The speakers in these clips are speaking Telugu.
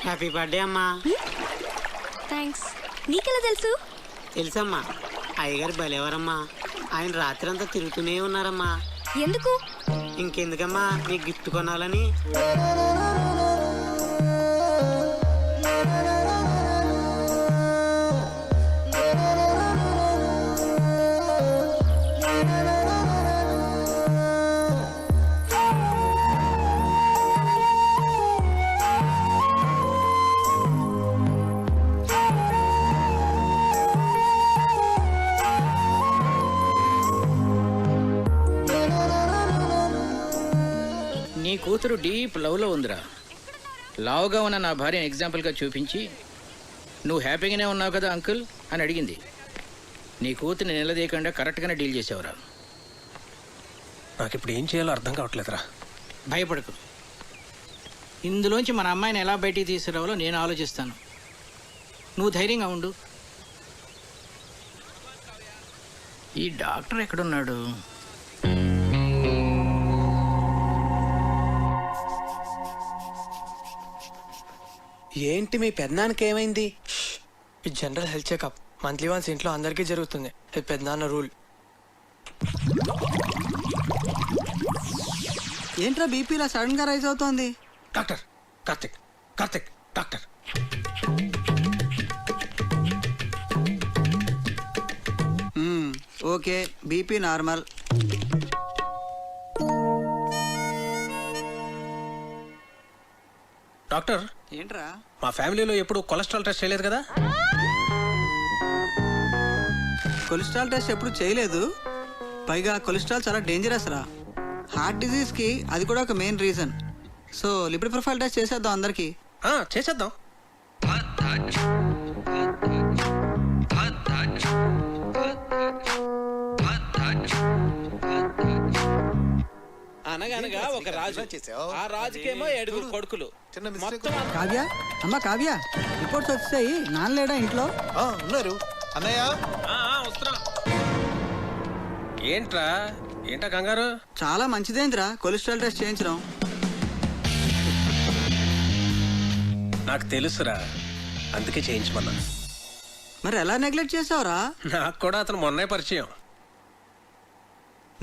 హ్యాపీ బర్త్డే అమ్మా. థ్యాంక్స్. నీకెలా తెలుసు? తెలుసమ్మా, అయ్యగారు భలేవారమ్మా. ఆయన రాత్రి అంతా తిరుగుతూనే ఉన్నారమ్మా. ఎందుకు? ఇంకెందుకమ్మా, నీకు గిఫ్ట్ కొనాలని. నీ కూతురు డీప్ లవ్లో ఉందిరా. లావుగా ఉన్న నా భార్యను ఎగ్జాంపుల్గా చూపించి నువ్వు హ్యాపీగానే ఉన్నావు కదా అంకుల్ అని అడిగింది. నీ కూతుర్ని నిలదీయకుండా కరెక్ట్గానే డీల్ చేసావురా. నాకు ఇప్పుడు ఏం చేయాలో అర్థం కావట్లేదురా. భయపడకు, ఇందులోంచి మన అమ్మాయిని ఎలా బయటికి తీసుకురావాలో నేను ఆలోచిస్తాను. నువ్వు ధైర్యంగా ఉండు. ఈ డాక్టర్ ఎక్కడున్నాడు? ఏంటి మీ పెద్దనాన్నకి ఏమైంది? ఇది general health checkup. Monthly once ఇంట్లో అందరికీ జరుగుతుంది. ఇది పెద్దనాన్న రూల్. ఏంట్రా బీపీ ఇలా సడన్ గా రైజ్ అవుతోంది? Doctor Karthik, Karthik doctor. Okay, BP normal. Doctor, ఏంట్రా? మా ఫ్యామిలీలో ఎప్పుడు కొలెస్ట్రాల్ టెస్ట్ చేయలేదు కదా? కొలెస్ట్రాల్ టెస్ట్ ఎప్పుడు చేయలేదు. పైగా కొలెస్ట్రాల్ చాలా డేంజరస్ రా. హార్ట్ డిజీజ్ కి అది కూడా ఒక main reason. So lipid profile test చేసేద్దాం అందరికి. చేసేద్దాం. అనగనగా ఒక రాజు, ఆ రాజుకేమో 7 కొడుకులు. కావ్య, అమ్మ కావ్య, రిపోర్ట్స్ వచ్చాయి. నాన్నలేడా ఇంట్లో? ఉన్నారు అన్నయ్య. ఏంటా కంగారు? చాలా మంచిదేంద్రా కొలెస్ట్రాల్ టెస్ట్ చేయించడం. నాకు తెలుసురా, అందుకే చేయించమన్నా. మరి ఎలా నెగ్లెక్ట్ చేసావురా? నాకు కూడా అతను మొన్నే పరిచయం.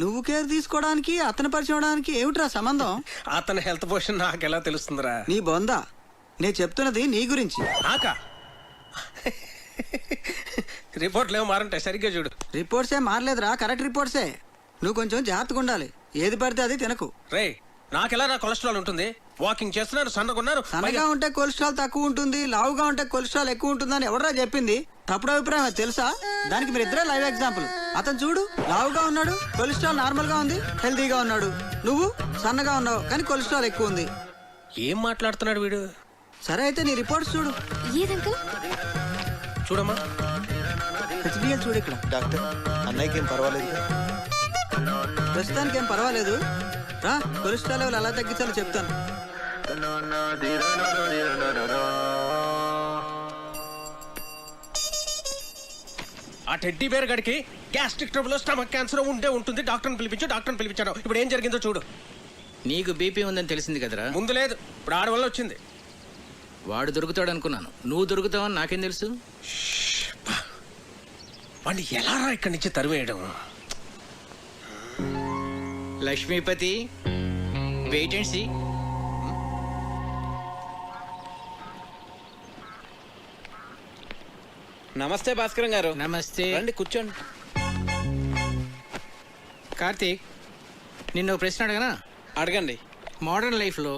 నువ్వు కేర్ తీసుకోవడానికి అతను పరిచయం అవడానికి ఏమిట్రా సంబంధం? అతని హెల్త్ పొజిషన్ నాకు ఎలా తెలుస్తుందిరా? నీ బొందా, నేను చెప్తున్నది నీ గురించి. నాకా? రిపోర్ట్లు ఏమో మారంటాయి, సరిగ్గా చూడు. రిపోర్ట్సే మారలేదురా, కరెక్ట్ రిపోర్ట్సే. నువ్వు కొంచెం జాగ్రత్తగా ఉండాలి. ఏది పడితే అది తినకు. రే, నాకెలా నా కొలెస్ట్రాల్ ఉంటుంది? వాకింగ్ చేస్తున్నారు, సన్నగున్నారు. సన్నగా ఉంటే కొలెస్ట్రాల్ తక్కువ ఉంటుంది, లావుగా ఉంటే కొలెస్ట్రాల్ ఎక్కువ ఉంటుందని ఎవడరా చెప్పింది? తప్పుడు అభిప్రాయం, అది తెలుసా? దానికి మీరు ఇద్దరే లైవ్ ఎగ్జాంపుల్. అతను చూడు, లావుగా ఉన్నాడు, కొలెస్ట్రాల్ నార్మల్ గా ఉంది, హెల్తీగా ఉన్నాడు. నువ్వు సన్నగా ఉన్నావు కానీ కొలెస్ట్రాల్ ఎక్కువ ఉంది. ఏం మాట్లాడుతున్నాడు వీడు? సరే అయితే నీ రిపోర్ట్స్ చూడు. ఏదంకల్? చూడమ్మా, హెచ్డిఎల్ చూడు. ఇక్కడ డాక్టర్, అన్నయ్యకి ఏం పర్వాలేదు? ప్రస్తుతానికి ఏం పర్వాలేదు. రా, కొలెస్ట్రాల్ లెవెల్ ఎలా తగ్గించాలో చెప్తాను. ఆ టెడ్డీ బేర్ గడికి గ్యాస్ట్రిక్ ట్రబుల్, స్టమక్ క్యాన్సర్ ఉంటుంది. డాక్టర్ని పిలిపించాను. ఇప్పుడు ఏం జరిగిందో చూడు. నీకు బీపీ ఉందని తెలిసింది కదరా? ముందు లేదు, ఇప్పుడు ఆడ వల్ల వచ్చింది. వాడు దొరుకుతాడు అనుకున్నాను, నువ్వు దొరుకుతావని నాకేం తెలుసు? వాడిని ఎలా ఇక్కడి నుంచి తరివేయడం? Lakshmipati, wait and see. నమస్తే భాస్కరం గారు. నమస్తే. రండి కూర్చోండి. కార్తీక్, నిన్ను ఒక ప్రశ్న అడగనా? అడగండి. మోడర్న్ లైఫ్లో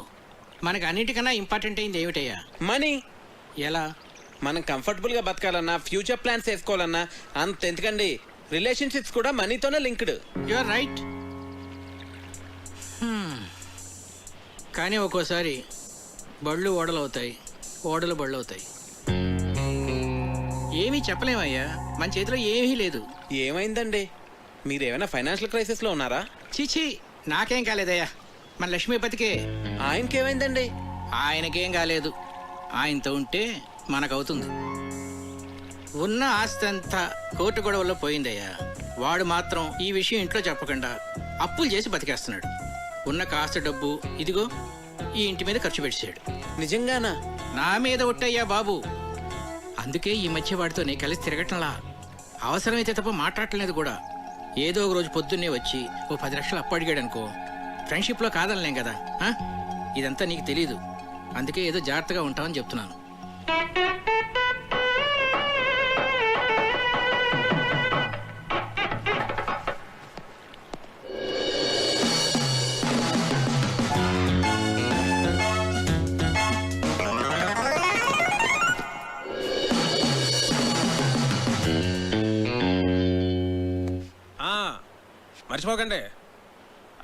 మనకు అన్నిటికన్నా ఇంపార్టెంట్ అయింది ఏమిటయ్యా? మనీ. ఎలా? మనం కంఫర్టబుల్గా బతకాలన్నా, ఫ్యూచర్ ప్లాన్స్ వేసుకోవాలన్నా అంత ఎందుకండి, రిలేషన్షిప్స్ కూడా మనీతోనే లింక్డ్. You are right. కానీ ఒక్కోసారి బళ్ళు ఓడలు అవుతాయి, ఓడలు బళ్ళు అవుతాయి. ఏమీ చెప్పలేమయ్యా, మన చేతిలో ఏమీ లేదు. ఏమైందండి? మీరేమైనా ఫైనాన్షియల్ క్రైసిస్లో ఉన్నారా? చీచీ, నాకేం కాలేదయ్యా, మన లక్ష్మీపతికే. ఆయనకేమైందండి? ఆయనకేం కాలేదు. ఆయనతో ఉంటే మనకవుతుంది. ఉన్న ఆస్తి అంతా కోర్టు గొడవల్లో పోయిందయ్యా. వాడు మాత్రం ఈ విషయం ఇంట్లో చెప్పకుండా అప్పులు చేసి బతికేస్తున్నాడు. ఉన్న కాస్త డబ్బు ఇదిగో ఈ ఇంటి మీద ఖర్చు పెట్టాడు. నిజంగానా? నా మీద ఒట్టయ్యా బాబు. అందుకే ఈ మధ్య వాడితో నేను కలిసి తిరగటంలా. అవసరమైతే తప్ప మాట్లాడలేదు కూడా. ఏదో ఒక రోజు పొద్దున్నే వచ్చి ఓ 10 లక్షలు అప్పు అడిగాడు అనుకో, ఫ్రెండ్షిప్లో కాదనలేం కదా. ఇదంతా నీకు తెలీదు. అందుకే ఏదో జాగ్రత్తగా ఉంటామని చెప్తున్నాను. మర్చిపోకండి,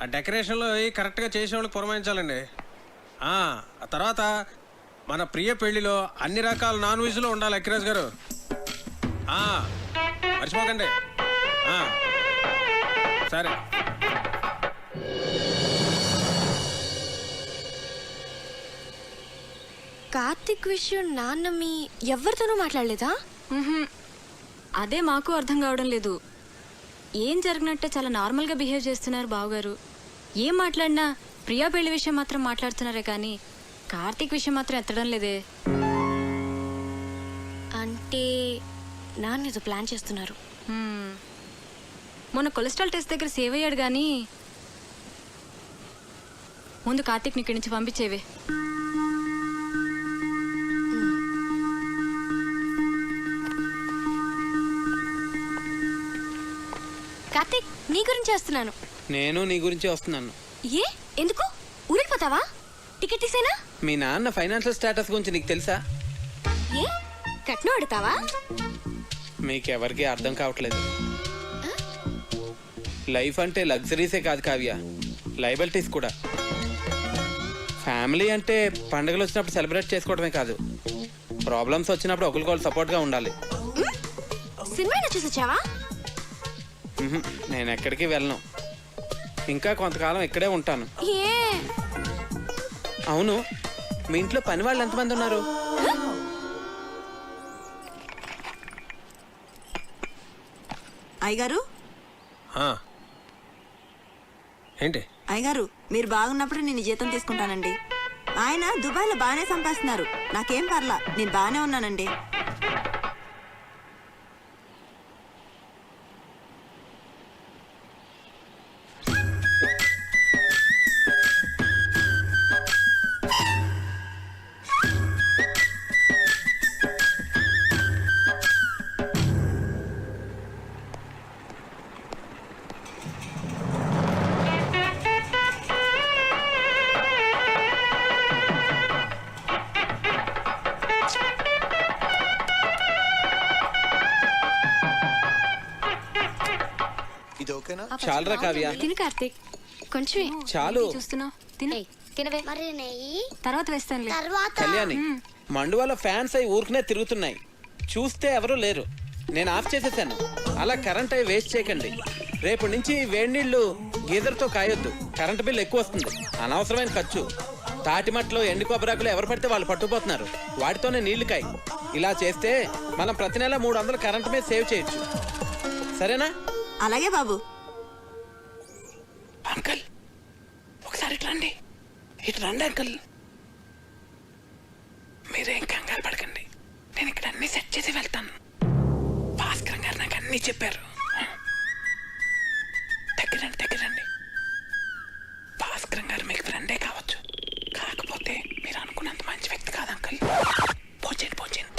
ఆ డెకరేషన్లో కరెక్ట్గా చేసే వాళ్ళకి పురమాయించాలండి. ఆ తర్వాత మన ప్రియ పెళ్లిలో అన్ని రకాల నాన్ వెజ్లో ఉండాలి అఖిరాజ్ గారు. మర్చిపోకండి. సరే. కార్తిక్ విషయం నాన్న మీ ఎవరితోనూ మాట్లాడలేదా? అదే మాకు అర్థం కావడం లేదు. ఏం జరిగినట్టే చాలా నార్మల్గా బిహేవ్ చేస్తున్నారు బావగారు. ఏం మాట్లాడినా ప్రియా పెళ్లి విషయం మాత్రం మాట్లాడుతున్నారే కానీ కార్తీక్ విషయం మాత్రం ఎత్తడం లేదే. అంటే నాన్న ఏదో ప్లాన్ చేస్తున్నారు. మొన్న కొలెస్ట్రాల్ టెస్ట్ దగ్గర సేవ్ అయ్యాడు కానీ ముందు కార్తీక్ని ఇక్కడి నుంచి పంపించేవే. కార్తిక్, నీ గురించి వస్తున్నాను. నేను నీ గురించి వస్తున్నాను. ఏ ఎందుకు ఊరిపోతావా? టికెట్ తీసేనా? మీ నాన్న ఫైనాన్షియల్ స్టేటస్ గురించి నీకు తెలుసా? ఏ కట్నం అడుగుతావా? మీకెవరికి అర్థం కావట్లేదు. లైఫ్ అంటే లగ్జరీసే కాదు కావ్య, లైబిలిటీస్ కూడా. ఫ్యామిలీ అంటే పండుగలు వచ్చినప్పుడు సెలబ్రేట్ చేసుకోవడమే కాదు, ప్రాబ్లమ్స్ వచ్చినప్పుడు ఒకరికొకరు సపోర్ట్గా ఉండాలి. సినిమా చూసి వచ్చావా? నేను ఎక్కడికి వెళ్ళను, ఇంకా కొంతకాలం ఇక్కడే ఉంటాను. ఏ అవును, మీ ఇంట్లో పని వాళ్ళు ఎంతమంది ఉన్నారు? అయ్యగారు, ఏంటి అయ్యగారు, మీరు బాగున్నప్పుడు నేను జీతం తీసుకుంటానండి. ఆయన దుబాయ్లో బాగానే సంపాదిస్తున్నారు, నాకేం పర్లా, నేను బాగానే ఉన్నానండి. ఇది ఓకేనా? చాలరా కావ్య, తిను కార్తీక్, కొంచెం చాలు. చూస్తున్నావు తినే తినవే. తర్వాత వేస్తానులే. కళ్యాణి, మండువాలో ఫ్యాన్స్ అయి ఊరికనే తిరుగుతున్నాయి, చూస్తే ఎవరూ లేరు. నేను ఆఫ్ చేసేసాను. అలా కరెంట్ అయి వేస్ట్ చేయకండి. రేపు నుంచి వేడి నీళ్లు గీజర్తో కాయొద్దు, కరెంట్ బిల్ ఎక్కువ వస్తుంది, అనవసరమైన ఖర్చు. తాటిమట్లో ఎండు కొబ్బరాకులు ఎవరు పడితే వాళ్ళు పట్టుకుపోతున్నారు, వాటితోనే నీళ్లు కాయి. ఇలా చేస్తే మనం ప్రతి నెల 300 కరెంట్ మీద సేవ్ చేయొచ్చు. సరేనా? అలాగే బాబు. అంకల్, ఒకసారి ఇటు రండి. ఇటు రండి అంకల్. మీరేం కంగారు పడకండి, నేను ఇక్కడ అన్ని సెట్ చేసి వెళ్తాను. భాస్కర్ గారు నాకు అన్ని చెప్పారు. దగ్గరండి దగ్గరండి. భాస్కర్ గారు మీకు ఫ్రెండే కావచ్చు, కాకపోతే మీరు అనుకున్నంత మంచి వ్యక్తి కాదు అంకల్. పోచండి పోచండి.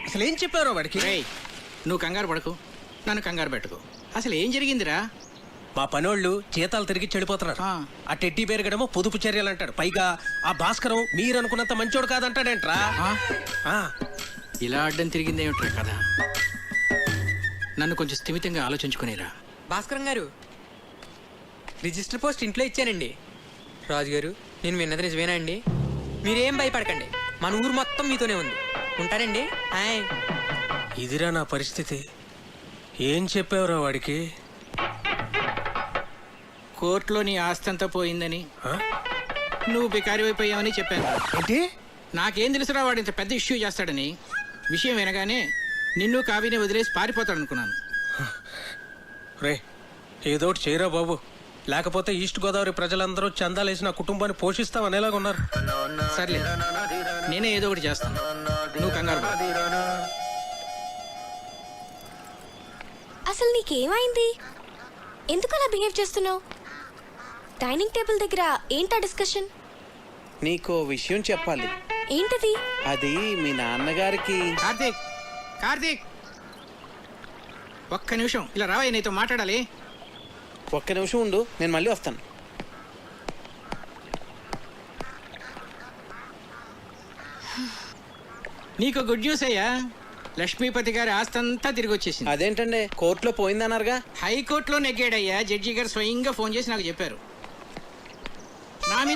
అసలు ఏం చెప్పారో వాడికి? నువ్వు కంగారు పడకు, నన్ను కంగారు పెట్టుకో. అసలు ఏం జరిగిందిరా? మా పనోళ్ళు జీతాలు తిరిగి చెడిపోతున్నారు. ఆ టెడ్డీ బేరుగడమో పొదుపు చర్యలు అంటాడు, పైగా ఆ భాస్కరం మీరు అనుకున్నంత మంచోడు కాదంటాడేంట్రా. ఇలా అడ్డం తిరిగిందేమిట్రా కదా. నన్ను కొంచెం స్థిమితంగా ఆలోచించుకునేరా. భాస్కరం గారు, రిజిస్టర్ పోస్ట్ ఇంట్లో ఇచ్చానండి. రాజు గారు, నేను విన్నది నిజమేనా అండి? మీరేం భయపడకండి, మన ఊరు మొత్తం మీతోనే ఉంది. ఉంటారండి. ఇదిరా నా పరిస్థితి. ఏం చెప్పావురా వాడికి? కోర్టులో నీ ఆస్తి అంతా పోయిందని, నువ్వు బికారి అయిపోయావని చెప్పాను. ఏంటి? నాకేం తెలుసురా వాడు ఇంత పెద్ద ఇష్యూ చేస్తాడని. విషయం వినగానే నిన్ను కావిని వదిలేసి పారిపోతాడు అనుకున్నాను. రే ఏదో ఒకటి చేయరా బాబు, లేకపోతే ఈస్ట్ గోదావరి ప్రజలందరూ చందాలేసి నా కుటుంబాన్ని పోషిస్తామనేలాగా ఉన్నారు. సర్లే, నేనే ఏదో ఒకటి చేస్తాను, నువ్వు కంగారు పడకు. అసలు నీకేమైంది? ఎందుకు అలా బిహేవ్ చేస్తున్నావు? డైనింగ్ టేబుల్ దగ్గర ఏంటా డిస్కషన్? నీకో విషయం చెప్పాలి. ఏంటది? అది మీ నాన్నగారికి. కార్తీక్, కార్తీక్, ఒక్క నిమిషం ఇలా రావయ్య, నీతో మాట్లాడాలి. ఒక్క నిమిషం ఉండు, నేను మళ్ళీ వస్తాను. నీకు గుడ్ న్యూస్ అయ్యా, లక్ష్మీపతి గారి ఆస్తంతా తిరిగి వచ్చేసింది. అదేంటండి, కోర్టులో పోయిందన్నారుగా? హైకోర్టులో నెగ్గాడయ్యా. జడ్జి గారు స్వయంగా ఫోన్ చేసి నాకు చెప్పారు. నా మీద